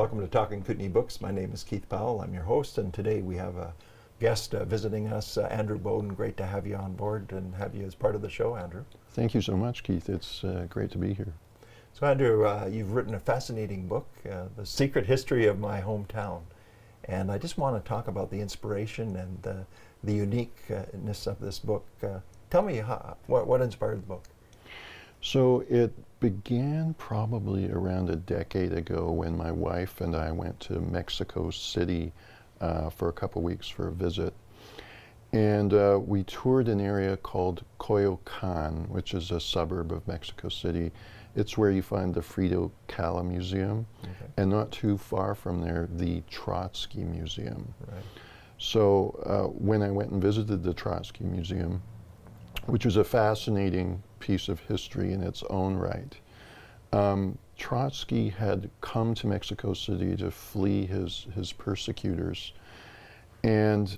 Welcome to Talking Kootenay Books. My name is Keith Powell. I'm your host, and today we have a guest visiting us, Andrew Boden. Great to have you on board and have you as part of the show, Andrew. Thank you so much, Keith. It's great to be here. So, Andrew, you've written a fascinating book, The Secret History of My Hometown. And I just want to talk about the inspiration and the uniqueness of this book. Tell me what inspired the book? So it began probably around a decade ago when my wife and I went to Mexico City for a couple weeks for a visit. And we toured an area called Coyoacan, which is a suburb of Mexico City. It's where you find the Frida Kahlo Museum, and not too far from there, the Trotsky Museum. Right. So when I went and visited the Trotsky Museum, which is a fascinating piece of history in its own right, Trotsky had come to Mexico City to flee his persecutors, and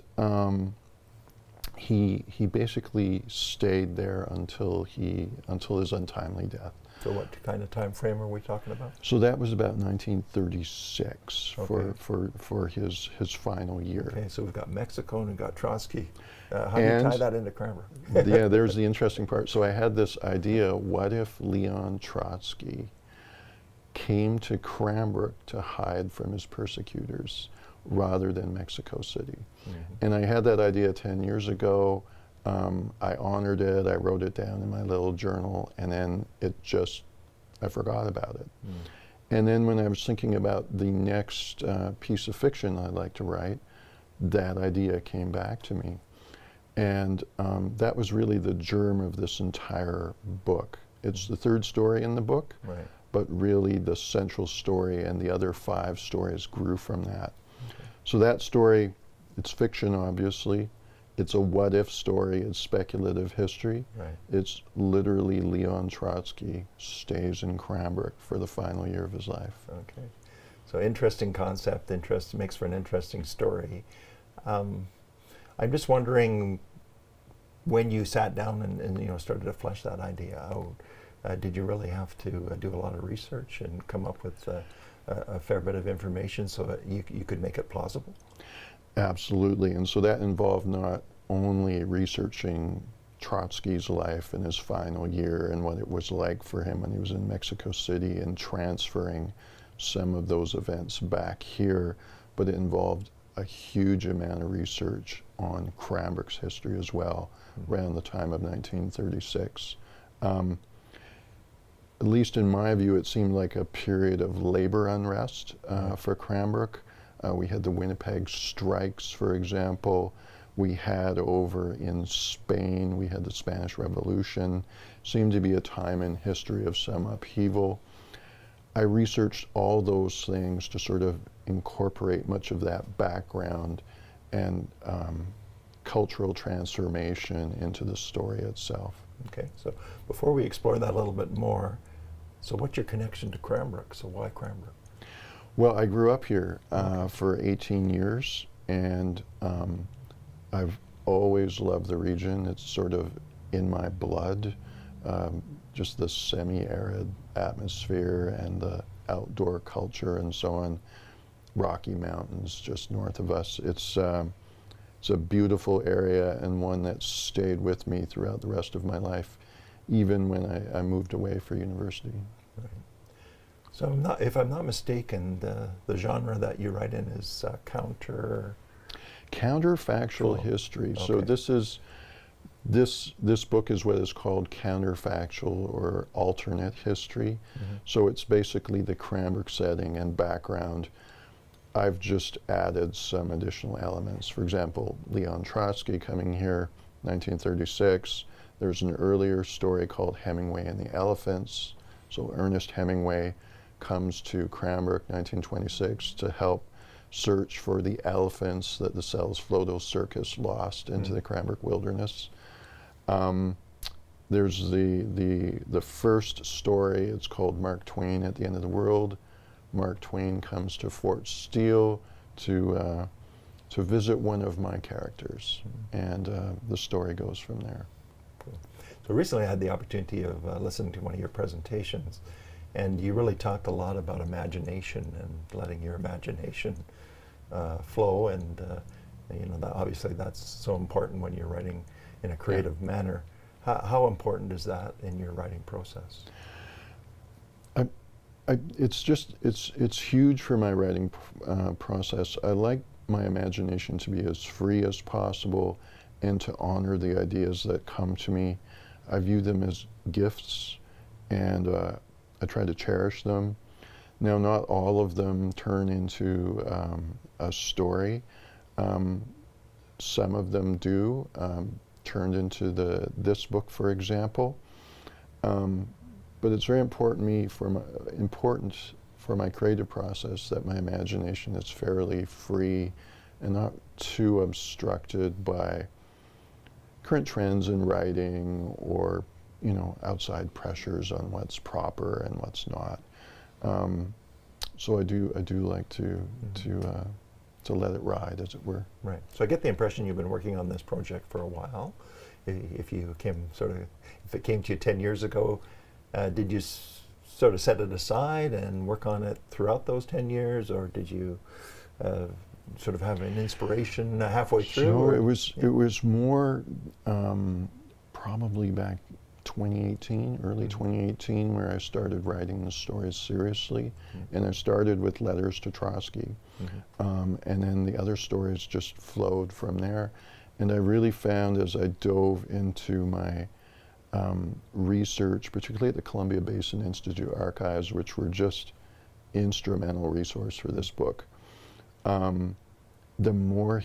he basically stayed there until his untimely death. So what kind of time frame are we talking about? So that was about 1936 Okay. for his final year. Okay, so we've got Mexico and we've got Trotsky. How do you tie that into Cranbrook? Yeah, there's the interesting part. So I had this idea, what if Leon Trotsky came to Cranbrook to hide from his persecutors rather than Mexico City? Mm-hmm. And I had that idea 10 years ago. I honored it, I wrote it down in my little journal, and then I forgot about it. Mm. And then when I was thinking about the next piece of fiction I'd like to write, that idea came back to me. And that was really the germ of this entire book. It's the third story in the book, right, but really the central story and the other 5 stories grew from that. Okay. So that story, it's fiction obviously. It's a what-if story. It's speculative history. Right. It's literally Leon Trotsky stays in Cranbrook for the final year of his life. Okay. So interesting concept, makes for an interesting story. I'm just wondering, when you sat down and started to flesh that idea out, did you really have to do a lot of research and come up with a fair bit of information so that you could make it plausible? Absolutely, and so that involved not only researching Trotsky's life in his final year and what it was like for him when he was in Mexico City and transferring some of those events back here, but it involved a huge amount of research on Cranbrook's history as well, around the time of 1936. At least in my view, it seemed like a period of labor unrest for Cranbrook. We had the Winnipeg strikes, for example. We had over in Spain, we had the Spanish Revolution. Seemed to be a time in history of some upheaval. I researched all those things to sort of incorporate much of that background and cultural transformation into the story itself. Okay, so before we explore that a little bit more, so what's your connection to Cranbrook? So why Cranbrook? Well, I grew up here for 18 years, and I've always loved the region. It's sort of in my blood, just the semi-arid atmosphere and the outdoor culture and so on. Rocky Mountains just north of us. It's a beautiful area and one that stayed with me throughout the rest of my life, even when I moved away for university. Right. So if I'm not mistaken, the genre that you write in is counterfactual history. Okay. So this book is what is called counterfactual or alternate history. Mm-hmm. So it's basically the Cranbrook setting and background. I've just added some additional elements. For example, Leon Trotsky coming here, 1936. There's an earlier story called Hemingway and the Elephants. So Ernest Hemingway comes to Cranbrook, 1926, to help search for the elephants that the Sells-Floto Circus lost into the Cranbrook wilderness. There's the first story. It's called Mark Twain at the End of the World. Mark Twain comes to Fort Steele to visit one of my characters, and the story goes from there. Cool. So recently I had the opportunity of listening to one of your presentations, And you really talked a lot about imagination and letting your imagination flow, and obviously that's so important when you're writing in a creative manner. How important is that in your writing process? It's huge for my writing process. I like my imagination to be as free as possible and to honor the ideas that come to me. I view them as gifts, and I try to cherish them. Now, not all of them turn into a story. Some of them do, turned into this book, for example. But it's very important for my creative process that my imagination is fairly free and not too obstructed by current trends in writing or outside pressures on what's proper and what's not. So I do like to let it ride, as it were. Right. So I get the impression you've been working on this project for a while. If it came to you 10 years ago, did you sort of set it aside and work on it throughout those 10 years, or did you sort of have an inspiration halfway through? No, it was more probably back 2018, early 2018, where I started writing the stories seriously. And I started with Letters to Trotsky. And then the other stories just flowed from there. And I really found, as I dove into my research, particularly at the Columbia Basin Institute archives, which were just instrumental resource for this book, the more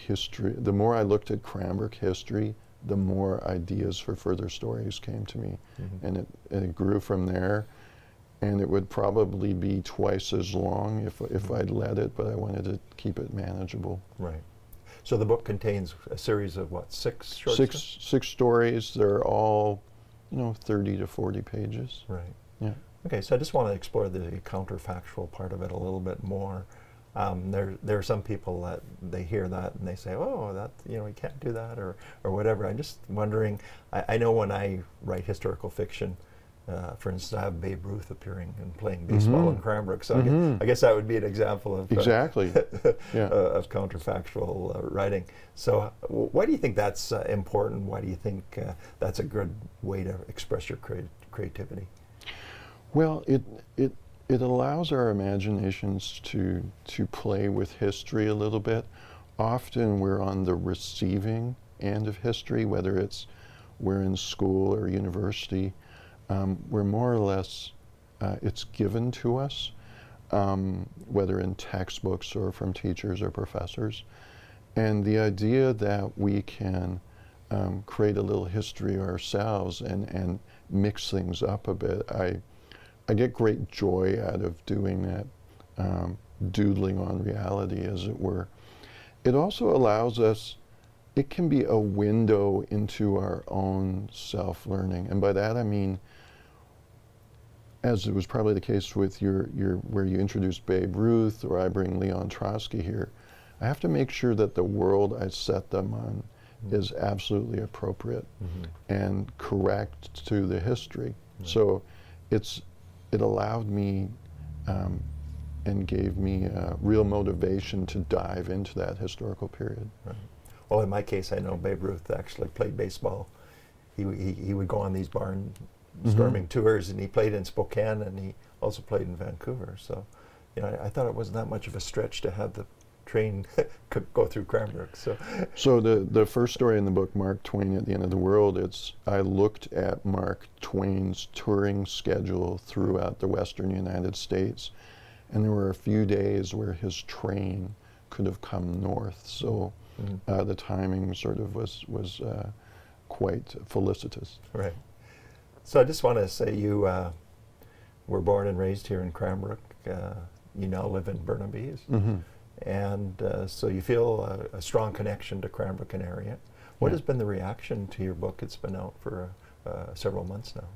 I looked at Cranbrook history, the more ideas for further stories came to me. And it grew from there. And it would probably be twice as long if I'd let it, but I wanted to keep it manageable. Right. So the book contains a series of six short stories? Six stories. They're all 30 to 40 pages. Right. Yeah. Okay, so I just want to explore the counterfactual part of it a little bit more. There are some people that they hear that and they say, "Oh, that you can't do that," or whatever. I'm just wondering. I know when I write historical fiction, for instance, I have Babe Ruth appearing and playing baseball in Cranbrook. So I guess that would be an example of exactly of counterfactual writing. So why do you think that's important? Why do you think that's a good way to express your creativity? Well, it allows our imaginations to play with history a little bit. Often we're on the receiving end of history, whether we're in school or university. We're more or less, it's given to us, whether in textbooks or from teachers or professors. And the idea that we can create a little history ourselves and mix things up a bit, I get great joy out of doing that, doodling on reality, as it were. It also allows us, it can be a window into our own self-learning. And by that I mean, as it was probably the case with your where you introduced Babe Ruth, or I bring Leon Trotsky here, I have to make sure that the world I set them on is absolutely appropriate and correct to the history. So it allowed me and gave me real motivation to dive into that historical period. Right. Well, in my case, I know Babe Ruth actually played baseball. He would go on these barnstorming tours, and he played in Spokane, and he also played in Vancouver. So, I thought it wasn't that much of a stretch to have the train go through Cranbrook. So the first story in the book, Mark Twain at the End of the World, I looked at Mark Twain's touring schedule throughout the western United States, and there were a few days where his train could have come north. So the timing sort of was quite felicitous. Right. So I just want to say you were born and raised here in Cranbrook. You now live in Burnaby. And so you feel a strong connection to Cranbrook and area. What has been the reaction to your book? It's been out for several months now.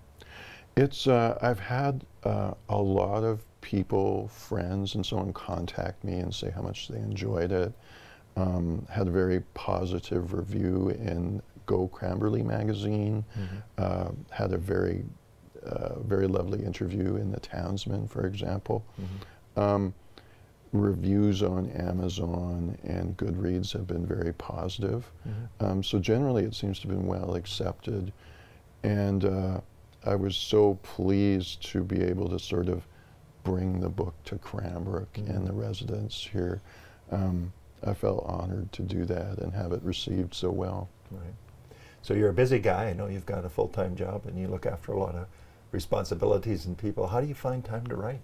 I've had a lot of people, friends and so on, contact me and say how much they enjoyed it. Had a very positive review in Go Cranberry magazine. Had a very a very lovely interview in the Townsman, for example. Mm-hmm. Reviews on Amazon and Goodreads have been very positive. Mm-hmm. So generally it seems to have been well accepted. And I was so pleased to be able to sort of bring the book to Cranbrook Mm-hmm. and the residents here. I felt honored to do that and have it received so well. Right. So you're a busy guy. I know you've got a full-time job and you look after a lot of responsibilities and people. How do you find time to write?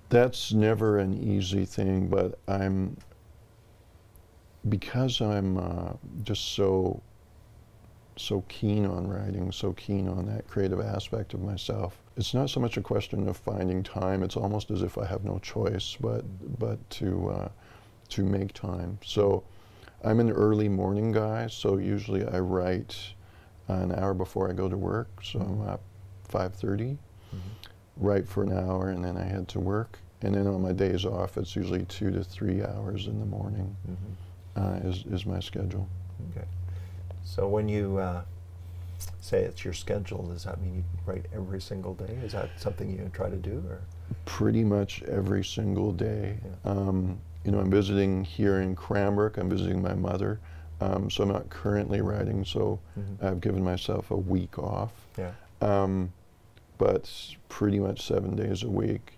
That's never an easy thing, but because I'm just so keen on writing, so keen on that creative aspect of myself. It's not so much a question of finding time. It's almost as if I have no choice but to make time. So I'm an early morning guy, so usually I write an hour before I go to work. So I'm up 5:30, Mm-hmm. write for an hour, and then I head to work. And then on my days off, it's usually 2 to 3 hours in the morning. Mm-hmm. Is my schedule. Okay. So when you say it's your schedule, does that mean you write every single day? Is that something you try to do, or? Pretty much every single day. Yeah. I'm visiting here in Cranbrook. I'm visiting my mother, so I'm not currently writing. So Mm-hmm. I've given myself a week off. Yeah. But pretty much 7 days a week,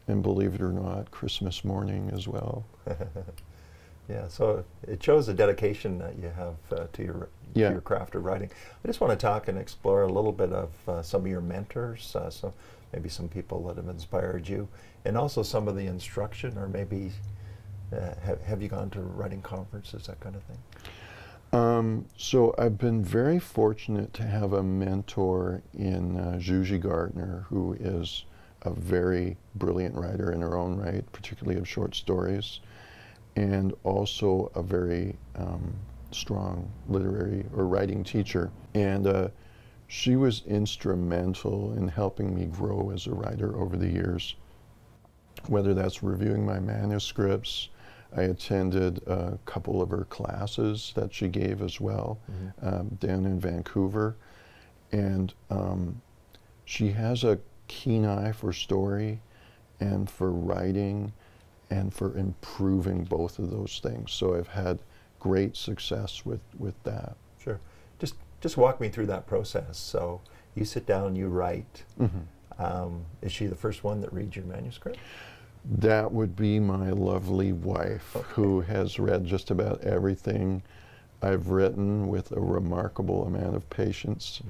and believe it or not, Christmas morning as well. Yeah, so it shows the dedication that you have to your craft of writing. I just want to talk and explore a little bit of some of your mentors, so maybe some people that have inspired you, and also some of the instruction, or maybe have you gone to writing conferences, that kind of thing? So I've been very fortunate to have a mentor in Juji Gardner, who is a very brilliant writer in her own right, particularly of short stories, and also a very strong literary or writing teacher. And she was instrumental in helping me grow as a writer over the years, whether that's reviewing my manuscripts. I attended a couple of her classes that she gave as well, down in Vancouver. And she has a keen eye for story and for writing and for improving both of those things. So I've had great success with that. Sure. Just walk me through that process. So you sit down, you write. Mm-hmm. Is she the first one that reads your manuscript? That would be my lovely wife, Okay. who has read just about everything I've written with a remarkable amount of patience.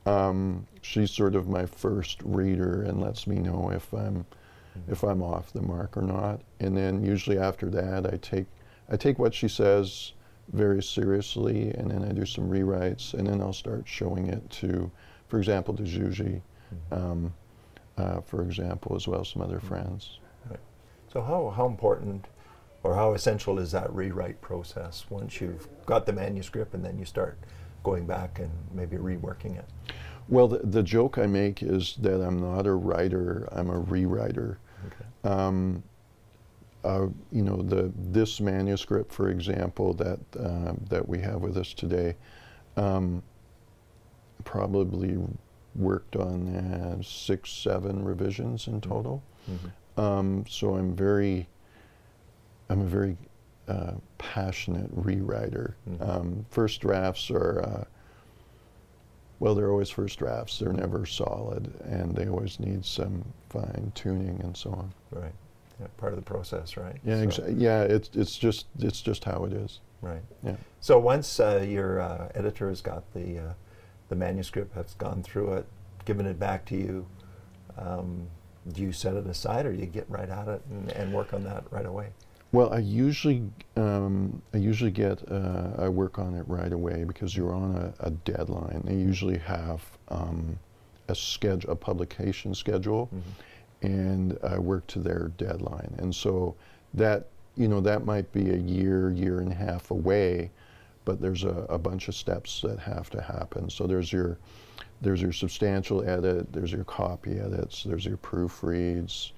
Mm-hmm. She's sort of my first reader and lets me know if I'm off the mark or not. And then usually after that, I take what she says very seriously, and then I do some rewrites, and then I'll start showing it to, for example, to Juji, for example, as well as some other friends. Right. So how important or how essential is that rewrite process once you've got the manuscript and then you start going back and maybe reworking it? Well, the joke I make is that I'm not a writer, I'm a rewriter. Okay. This manuscript, for example, that we have with us today, probably worked on 6, 7 revisions in total. Mm-hmm. So I'm a very passionate rewriter. Mm-hmm. First drafts are, they're always first drafts. They're never solid, and they always need some fine tuning and so on. Right. Yeah, part of the process, right? Yeah, So, yeah. It's just how it is. right. Yeah. So once your editor has got the manuscript, has gone through it, given it back to you, do you set it aside, or do you get right at it and work on that right away? Well, I usually get I work on it right away because you're on a deadline. They usually have a publication schedule, and I work to their deadline. And so that might be a year and a half away, but there's a bunch of steps that have to happen. So there's your substantial edit, there's your copy edits, there's your proofreads,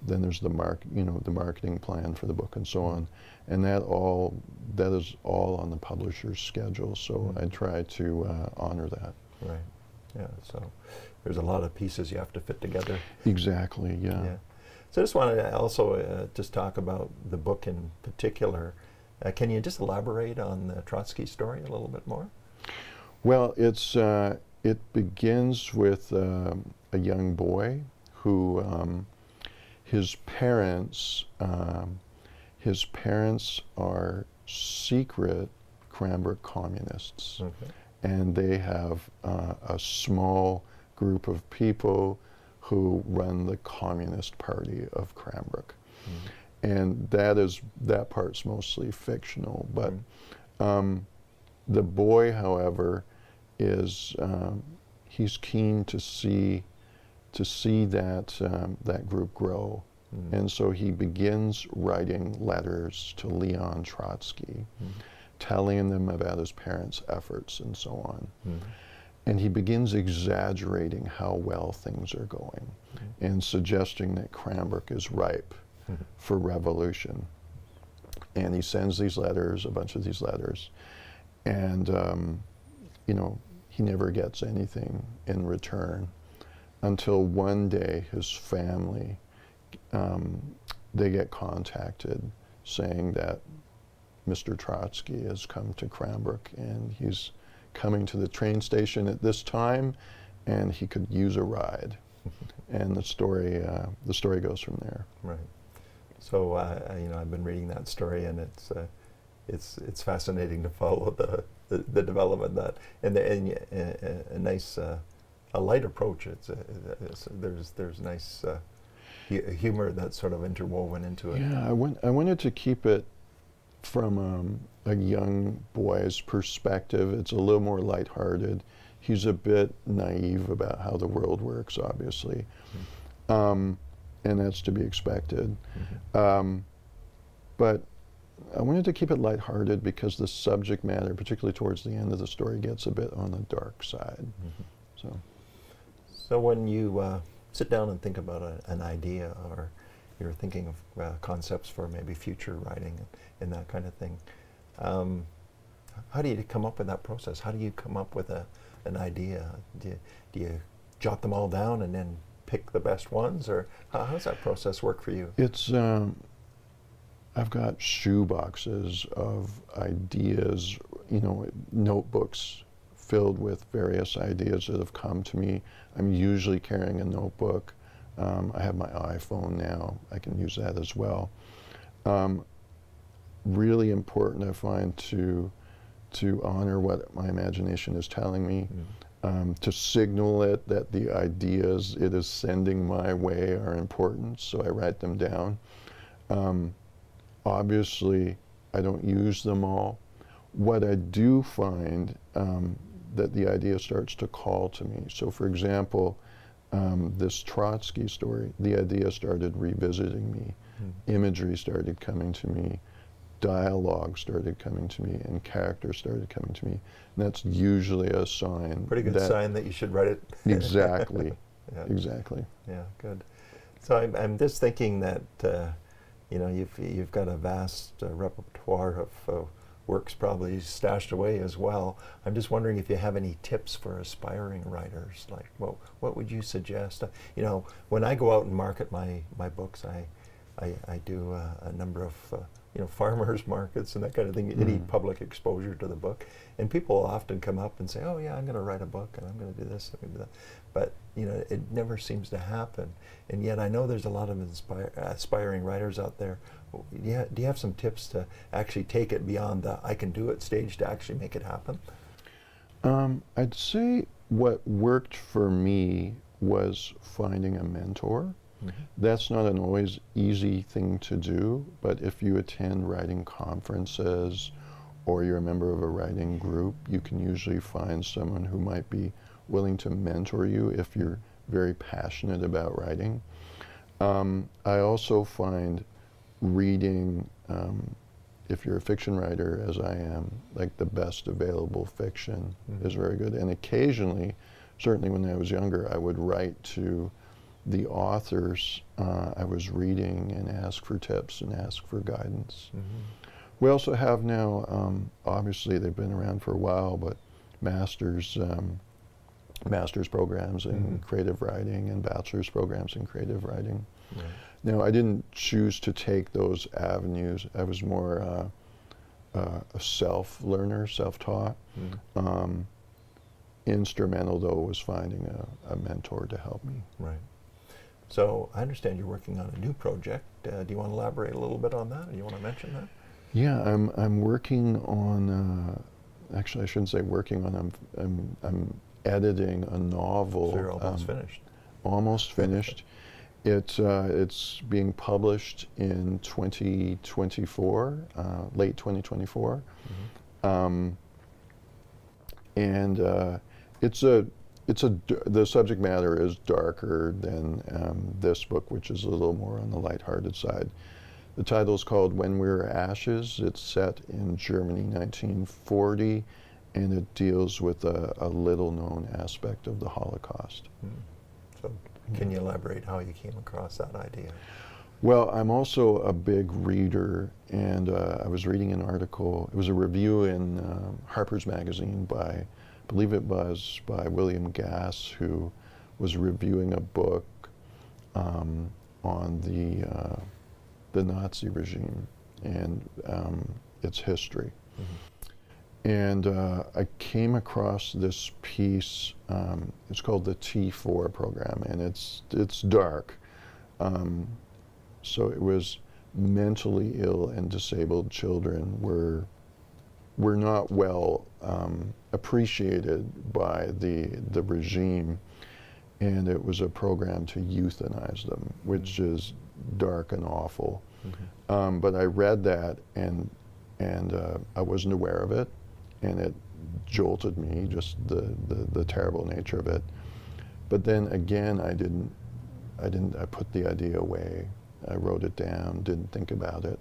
then there's the marketing plan for the book and so on. And that is all on the publisher's schedule, so I try to honor that. Right. Yeah, so there's a lot of pieces you have to fit together. Exactly, yeah. Yeah. So I just wanted to also just talk about the book in particular. Can you just elaborate on the Trotsky story a little bit more? Well, it begins with a young boy who his parents are secret Cranbrook communists, Okay. and they have a small group of people who run the Communist Party of Cranbrook. And that part's mostly fictional, but the boy, however, is he's keen to see that group grow, and so he begins writing letters to Leon Trotsky, telling them about his parents' efforts and so on. And he begins exaggerating how well things are going, and suggesting that Cranbrook is ripe for revolution. And he sends these letters, a bunch of these letters, and he never gets anything in return until one day his family, they get contacted saying that Mr. Trotsky has come to Cranbrook and he's coming to the train station at this time and he could use a ride. And the story goes from there. Right. So I've been reading that story, and it's fascinating to follow the development of that, and a nice a light approach. There's nice humor that's sort of interwoven into it. Yeah, I wanted to keep it from a young boy's perspective. It's a little more lighthearted. He's a bit naive about how the world works, obviously. And that's to be expected. But I wanted to keep it lighthearted because the subject matter, particularly towards the end of the story, gets a bit on the dark side. So when you sit down and think about an idea, or you're thinking of concepts for maybe future writing and that kind of thing, how do you come up with that process? How do you come up with an idea? Do you jot them all down and then pick the best ones, or how does that process work for you? It's I've got shoe boxes of ideas, notebooks filled with various ideas that have come to me. I'm usually carrying a notebook. I have my iPhone now. I can use that as well. Really important, I find, to honor what my imagination is telling me. To signal it that the ideas it is sending my way are important, so I write them down. Obviously, I don't use them all. What I do find that the idea starts to call to me. So, for example, this Trotsky story, the idea started revisiting me. Imagery started coming to me. Dialogue started coming to me, and characters started coming to me. And that's usually a sign. Pretty good sign that you should write it. Exactly. Yeah. Exactly. Yeah, good. So I'm just thinking that you've got a vast repertoire of works probably stashed away as well. I'm just wondering if you have any tips for aspiring writers. Like, what would you suggest? When I go out and market my books, I do a number of farmers markets and that kind of thing. You need public exposure to the book, and people often come up and say, "Oh yeah, I'm going to write a book and I'm going to do this, I'm going to do that." But it never seems to happen. And yet I know there's a lot of aspiring writers out there. Do you have some tips to actually take it beyond the "I can do it" stage to actually make it happen? I'd say what worked for me was finding a mentor. That's not an always easy thing to do, but if you attend writing conferences or you're a member of a writing group, you can usually find someone who might be willing to mentor you if you're very passionate about writing. I also find reading, if you're a fiction writer, as I am, like the best available fiction is very good. And occasionally, certainly when I was younger, I would write to the authors I was reading and ask for tips and ask for guidance. We also have now, obviously they've been around for a while, but masters master's programs in creative writing and bachelor's programs in creative writing. Right. Now, I didn't choose to take those avenues. I was more a self-learner, self-taught. Instrumental, though, was finding a mentor to help me. Right. So I understand you're working on a new project. Do you want to elaborate a little bit on that? Do you want to mention that? Yeah, I'm working on. Actually, I shouldn't say working on. I'm editing a novel. So you're almost finished. Almost finished. It's being published in 2024, late 2024, and the subject matter is darker than this book, which is a little more on the lighthearted side. The title is called When We Were Ashes. It's set in Germany, 1940, and it deals with a little-known aspect of the Holocaust. So can you elaborate how you came across that idea? Well, I'm also a big reader, and I was reading an article. It was a review in Harper's Magazine by, I believe it was by William Gass, who was reviewing a book on the Nazi regime and its history. And I came across this piece. It's called the T4 program, and it's dark. So it was mentally ill and disabled children were not well appreciated by the regime, and it was a program to euthanize them, which is dark and awful. But I read that, and I wasn't aware of it, and it jolted me, just the terrible nature of it. But then again, I put the idea away. I wrote it down, didn't think about it.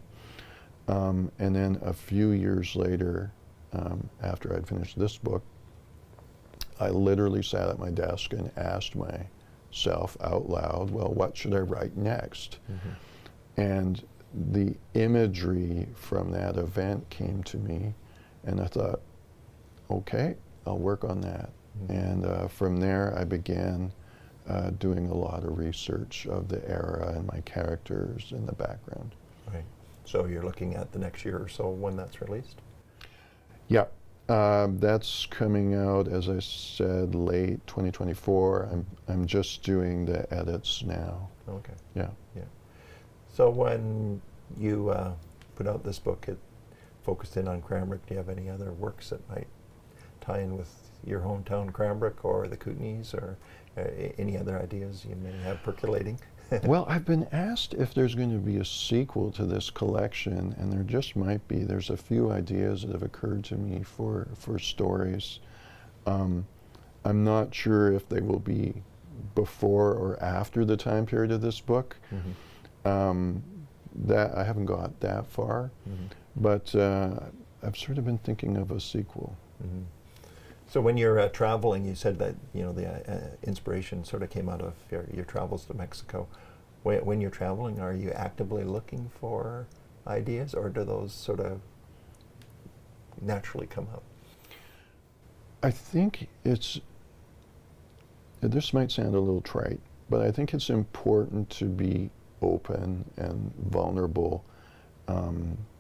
And then a few years later, after I'd finished this book, I literally sat at my desk and asked myself out loud, well, what should I write next? And the imagery from that event came to me, and I thought, okay, I'll work on that. And from there, I began doing a lot of research of the era and my characters and the background. Right. So you're looking at the next year or so when that's released? Yeah. That's coming out, as I said, late 2024. I'm just doing the edits now. Okay. Yeah. Yeah. So when you put out this book, it focused in on Cranbrook. Do you have any other works that might tie in with your hometown Cranbrook or the Kootenays, or any other ideas you may have percolating? Well, I've been asked if there's going to be a sequel to this collection, and there just might be. There's a few ideas that have occurred to me for stories. I'm not sure if they will be before or after the time period of this book. That I haven't got that far, but I've sort of been thinking of a sequel. So when you're traveling, you said that the inspiration sort of came out of your travels to Mexico. When you're traveling, are you actively looking for ideas, or do those sort of naturally come up? I think this might sound a little trite, but I think it's important to be open and vulnerable,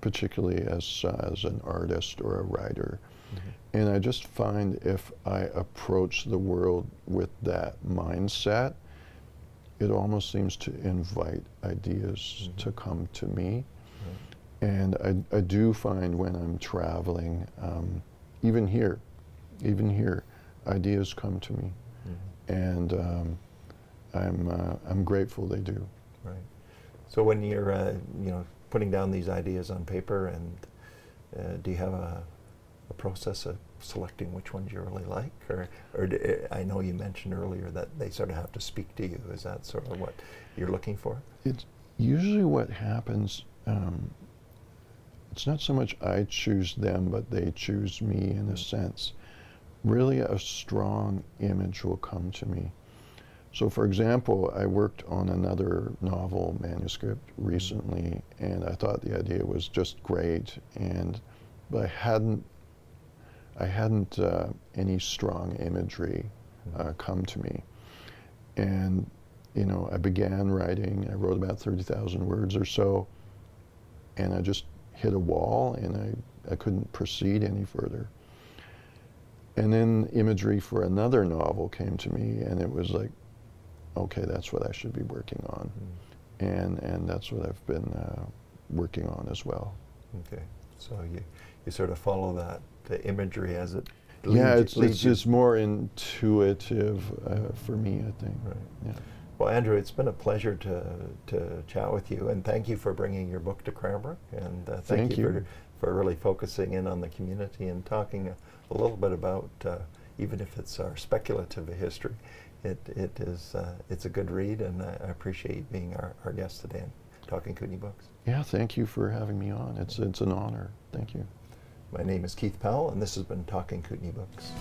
particularly as an artist or a writer. And I just find if I approach the world with that mindset, it almost seems to invite ideas to come to me. And I do find when I'm traveling, even here, ideas come to me. And I'm grateful they do. Right. So when you're putting down these ideas on paper, and do you have a process of selecting which ones you really like, or I know you mentioned earlier that they sort of have to speak to you. Is that sort of what you're looking for? It's usually what happens. It's not so much I choose them, but they choose me in a sense. Really, a strong image will come to me. So, for example, I worked on another novel manuscript recently, and I thought the idea was just great, but I hadn't any strong imagery come to me. And, you know, I began writing. I wrote about 30,000 words or so, and I just hit a wall, and I couldn't proceed any further. And then imagery for another novel came to me, and it was like, okay, that's what I should be working on. And that's what I've been working on as well. Okay, so you sort of follow the imagery as it Yeah, leads it's you. just more intuitive for me, I think. Right. Yeah. Well, Andrew, it's been a pleasure to chat with you, and thank you for bringing your book to Cranbrook, and thank you for really focusing in on the community and talking a little bit about, even if it's our speculative history, it's a good read, and I appreciate you being our guest today and talking Kootenay books. Yeah, thank you for having me on. It's an honor. Thank you. My name is Keith Powell, and this has been Talking Kootenay Books.